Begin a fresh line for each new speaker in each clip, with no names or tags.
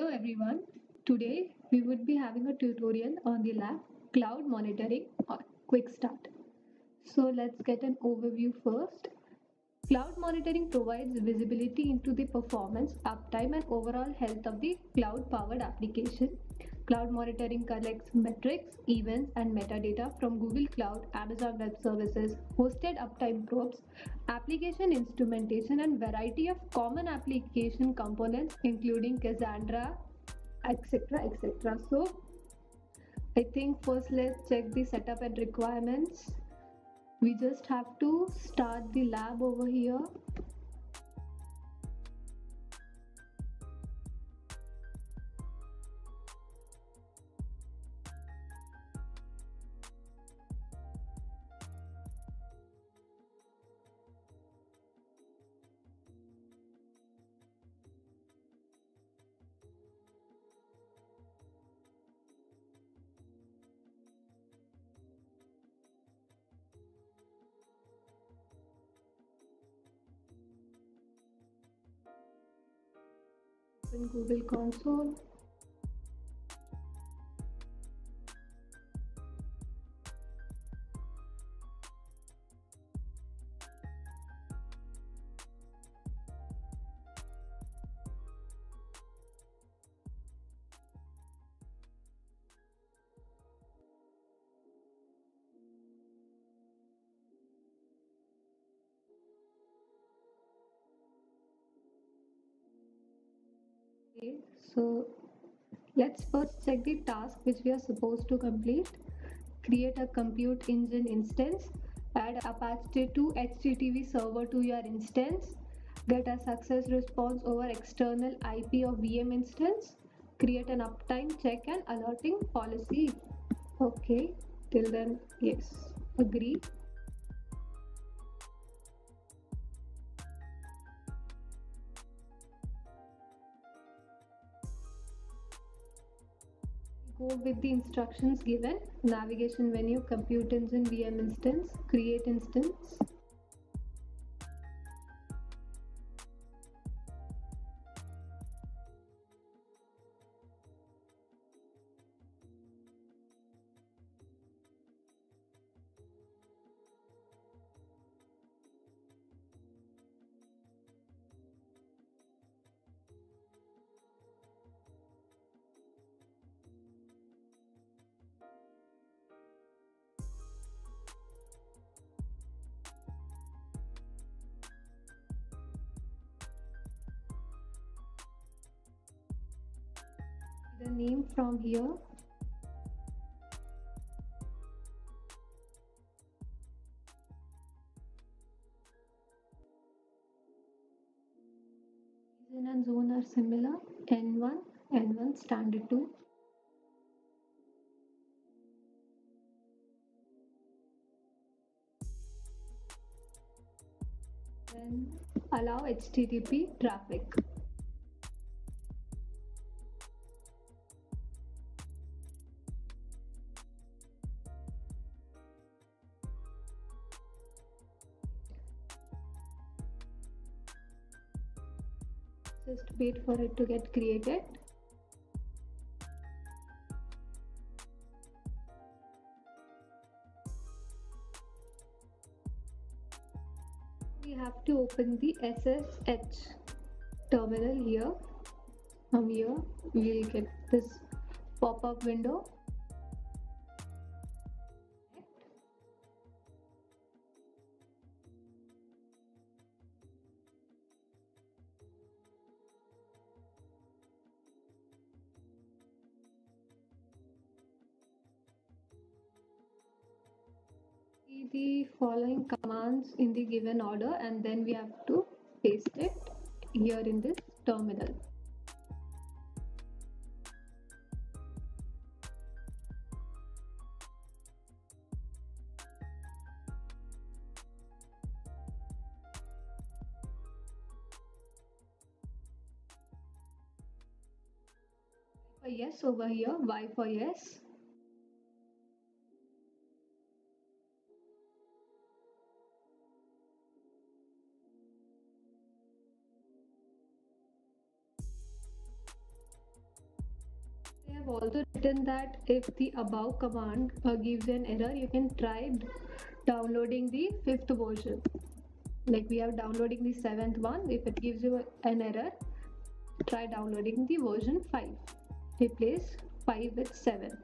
Hello everyone. Today we would be having a tutorial on the lab cloud monitoring or quick start. So let's get an overview first. Cloud monitoring provides visibility into the performance, uptime and overall health of the cloud powered application. Cloud monitoring collects metrics, events and metadata from Google Cloud, Amazon Web Services, hosted uptime probes, application instrumentation and variety of common application components including Cassandra, etc. So I think first let's check the setup and requirements. We just have to start the lab over here. Open Google Console. Okay, so let's first check the task which we are supposed to complete. Create a compute engine instance, add Apache 2 HTTP server to your instance, get a success response over external IP of VM instance, create an uptime check and alerting policy. Okay, till then, yes, agree. Go with the instructions given. Navigation menu, compute engine, VM instance, create instance. The name from here. Region and zone are similar. N1 standard 2. Then allow HTTP traffic. Just wait for it to get created. We have to open the SSH terminal here. From here, we'll get this pop-up window. The following commands in the given order and then we have to paste it here in this terminal. For yes over here, Y for yes. have also written that if the above command gives you an error, you can try downloading the 5th version. Like we are downloading the 7th one. If it gives you an error, try downloading the version 5. Replace 5 with 7.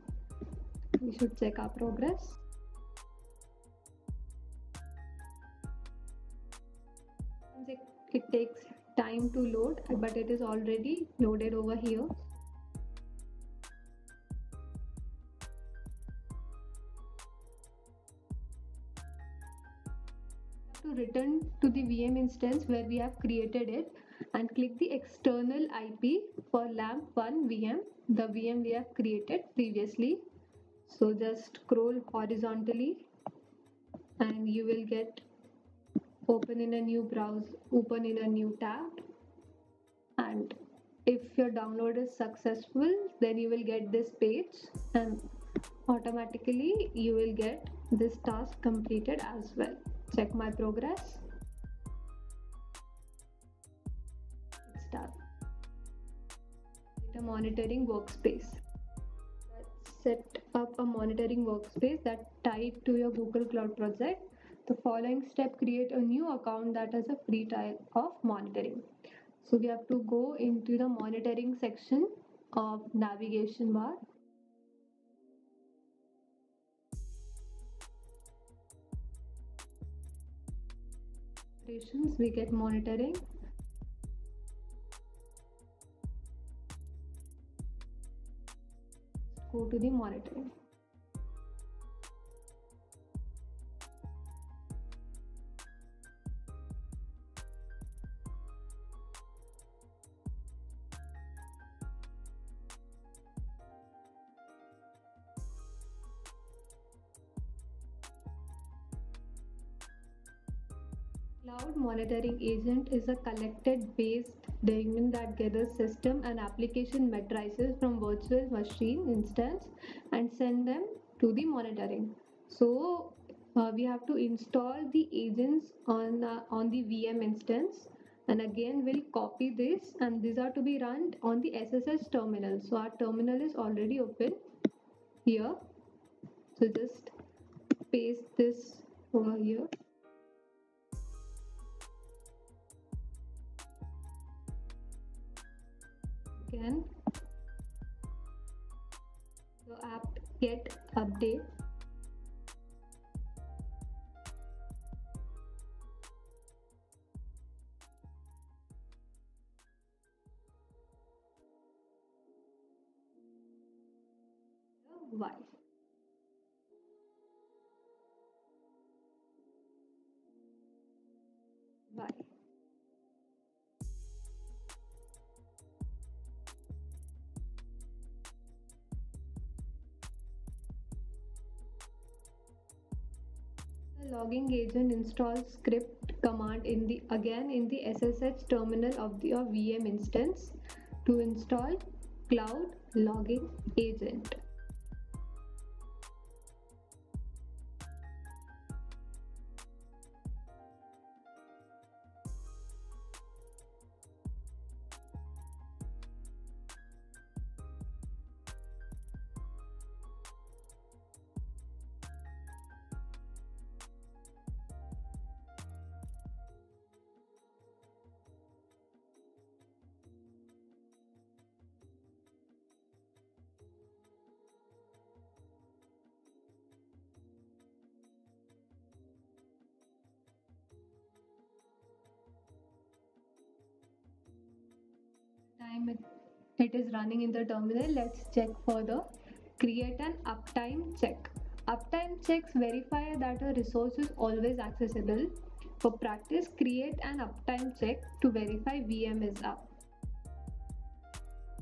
We should check our progress. It takes time to load, but it is already loaded over here. To return to the VM instance where we have created it and click the external IP for LAMP1 VM, the VM we have created previously. So just scroll horizontally and you will get open in a new browser, open in a new tab. And if your download is successful, then you will get this page and automatically you will get this task completed as well. Check my progress. It's done. Data monitoring workspace. Let's set up a monitoring workspace that's tied to your Google Cloud project. The following step: create a new account that has a free trial of monitoring. So we have to go into the monitoring section of navigation bar. We get monitoring. Go to the monitoring. Cloud Monitoring Agent is a collected-based daemon that gathers system and application matrices from virtual machine instance and send them to the monitoring. So we have to install the agents on the VM instance, and again we'll copy this, and these are to be run on the SSH terminal. So our terminal is already open here. So just paste this over here. Again, so apt get update. Y. Y. The logging agent installs script command in the SSH terminal of your VM instance to install Cloud Logging Agent. Time it is running in the terminal, let's check further. Create an uptime check. Uptime checks verify that a resource is always accessible. For practice, create an uptime check to verify VM is up.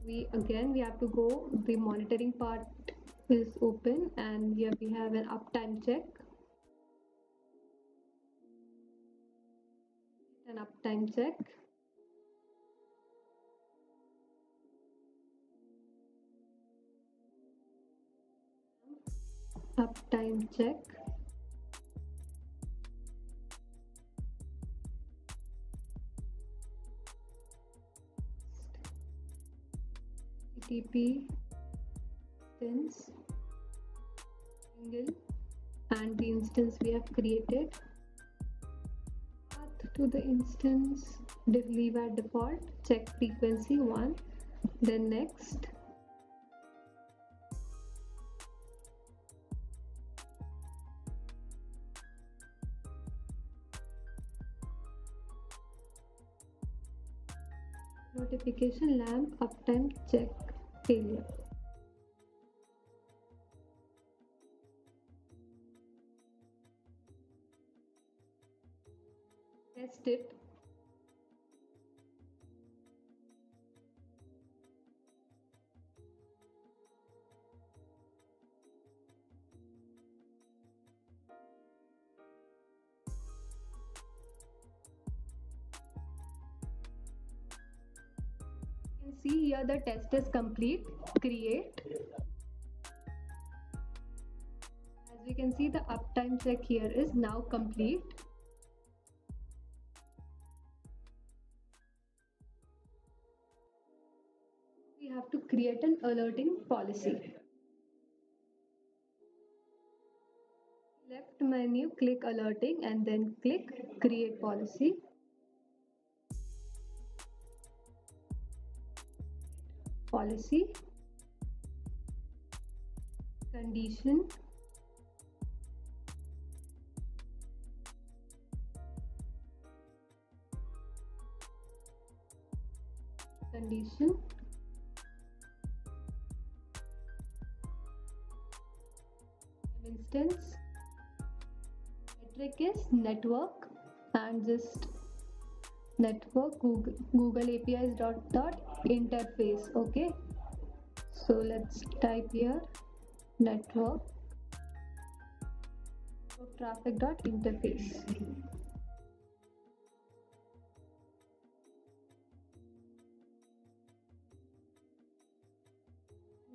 We have to go, the monitoring part is open, and here we have an uptime check. An uptime check. Uptime check. TTP instance single and the instance we have created. Path to the instance, leave at default, check frequency 1, then next. Notification lamp uptime check failure. Test it. You can see here the test is complete. Create. As we can see, the uptime check here is now complete. We have to create an alerting policy. Left menu, click alerting and then click create policy. Policy, condition, condition, instance, metric is network and just network Google APIs dot interface. Okay, so let's type here network traffic dot interface.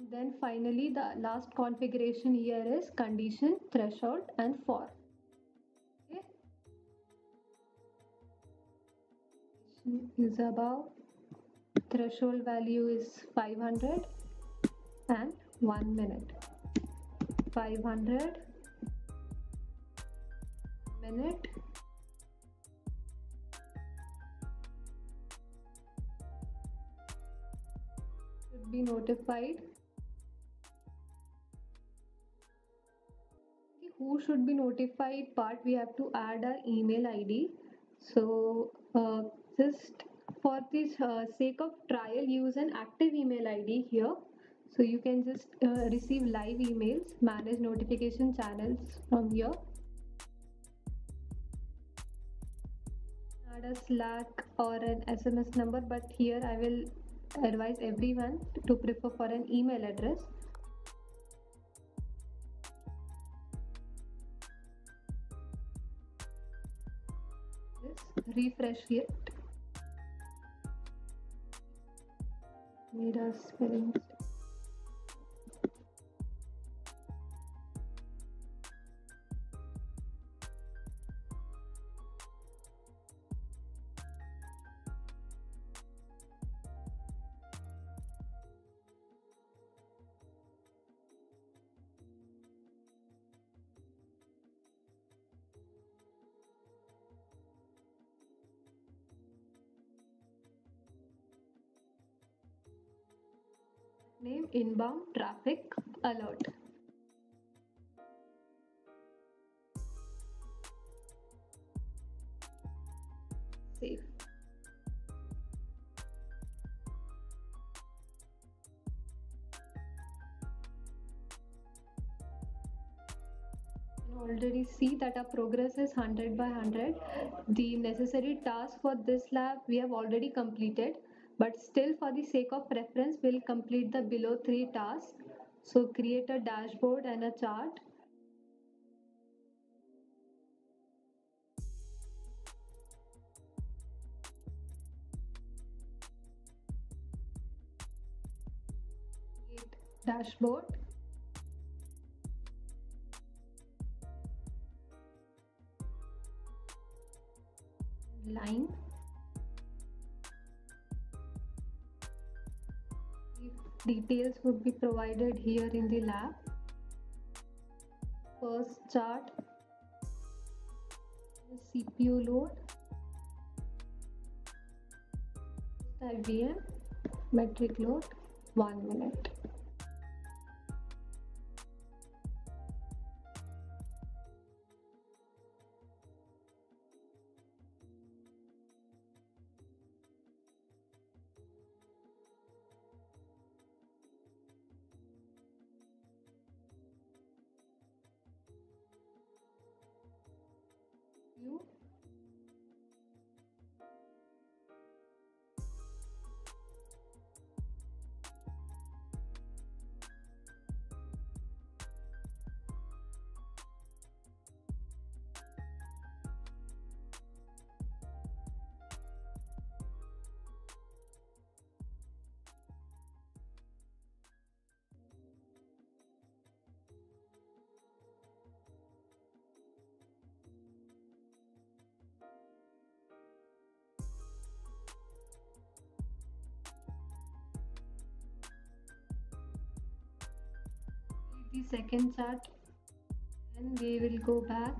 Then finally the last configuration here is condition, threshold and for. Okay, is above, threshold value is 500 and 1 minute. 500 minute, should be notified. Who should be notified part, we have to add our email ID. So just for this sake of trial, use an active email ID here. So you can just receive live emails, manage notification channels from here. Add a Slack or an SMS number, but here I will advise everyone to prefer for an email address. Refresh it. Made a spelling mistake. Name inbound traffic alert. Save. You already see that our progress is 100 by 100. The necessary task for this lab we have already completed. But still, for the sake of reference, we'll complete the below 3 tasks. So create a dashboard and a chart. Create dashboard. Line. Details would be provided here in the lab. First chart, CPU load, IBM, metric load, 1 minute. You the second chart, and we will go back.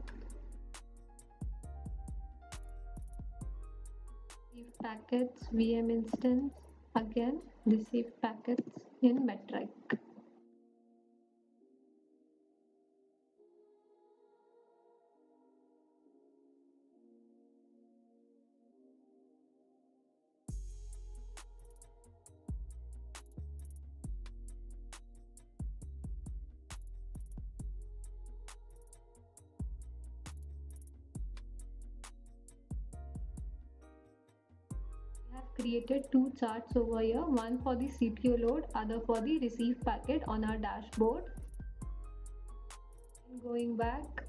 Receive packets, VM instance, again receive packets in metric. Created two charts over here, one for the CPU load, other for the receive packet on our dashboard. Going back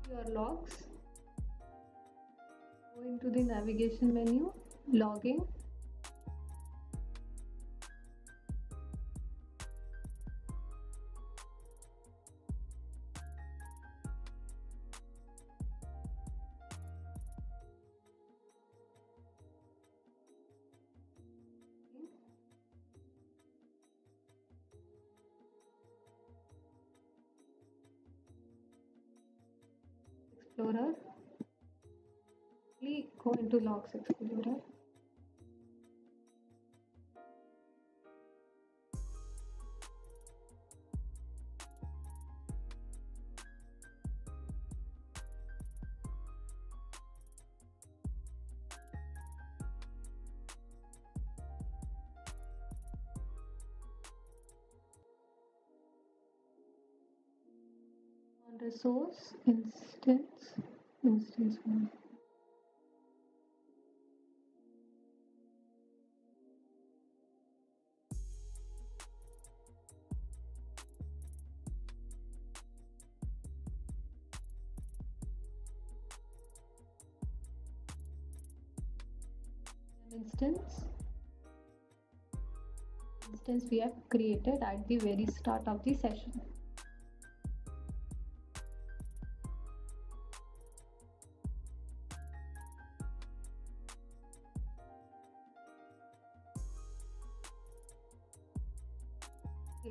to your logs, go into the navigation menu, logging, Explorer, go into Logs Explorer. On resource, instance 1. Instance we have created at the very start of the session.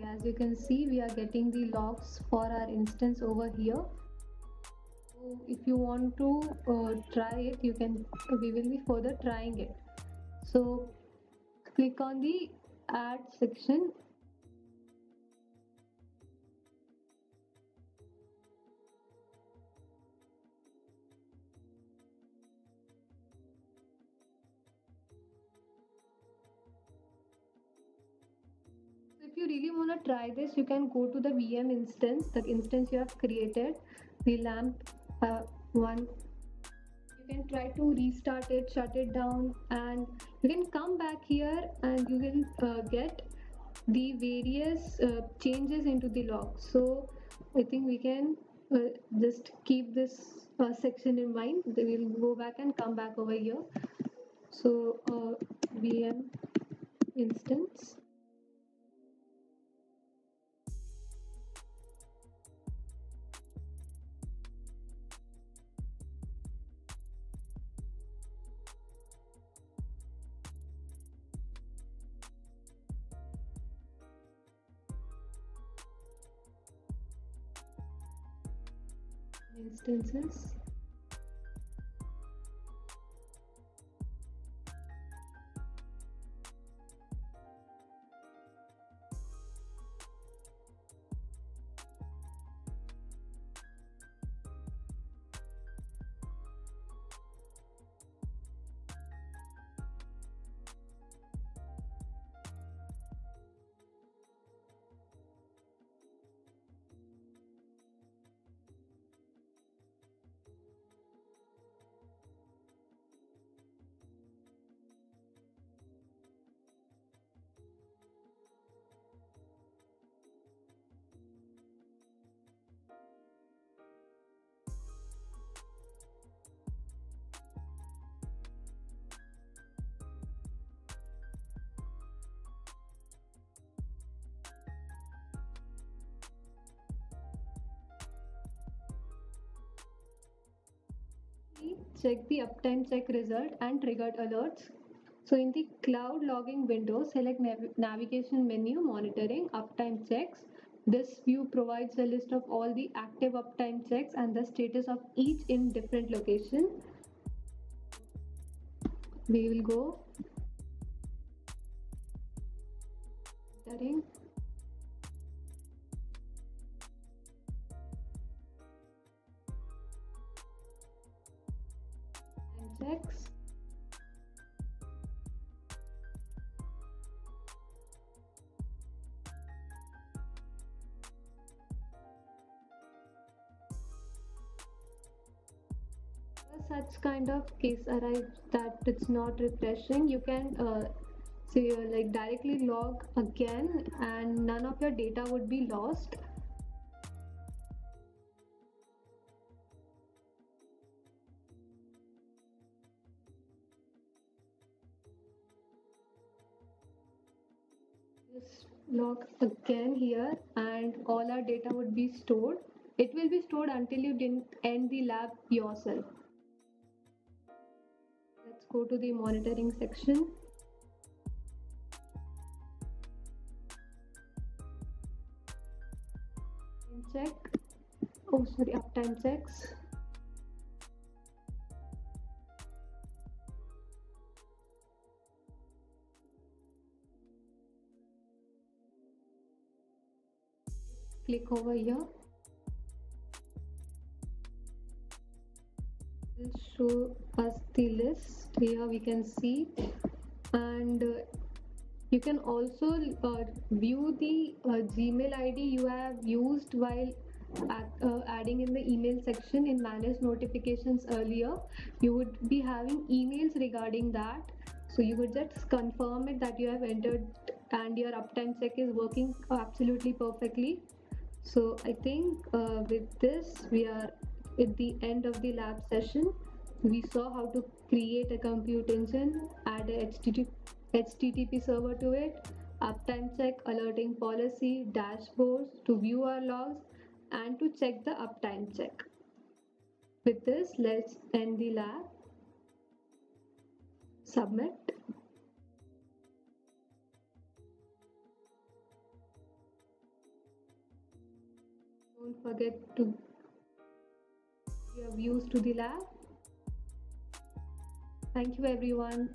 As you can see, we are getting the logs for our instance over here. So if you want to try it, we will be further trying it. So click on the add section. If you really want to try this, you can go to the VM instance, the instance you have created, the LAMP one. You can try to restart it, shut it down, and you can come back here and you can get the various changes into the log. So I think we can just keep this section in mind. Then we'll go back and come back over here. So VM instance. instances. Check the uptime check result and triggered alerts. So in the cloud logging window, select navigation menu, monitoring, uptime checks. This view provides a list of all the active uptime checks and the status of each in different location. We will go monitoring. Checks. Such kind of case arrives that it's not refreshing, you can like directly log again and none of your data would be lost. Just log again here and all our data would be stored. It will be stored until you didn't end the lab yourself. Let's go to the monitoring section. Check. Oh, sorry, uptime checks. Click over here. Will show us the list. Here we can see, and you can also view the Gmail ID you have used while adding in the email section in manage notifications earlier. You would be having emails regarding that, so you would just confirm it that you have entered and your uptime check is working absolutely perfectly. So I think with this we are at the end of the lab session. We saw how to create a compute engine, add a HTTP server to it, uptime check, alerting policy, dashboards to view our logs, and to check the uptime check. With this, let's end the lab. Submit. Don't forget to give your views to the lab. Thank you, everyone.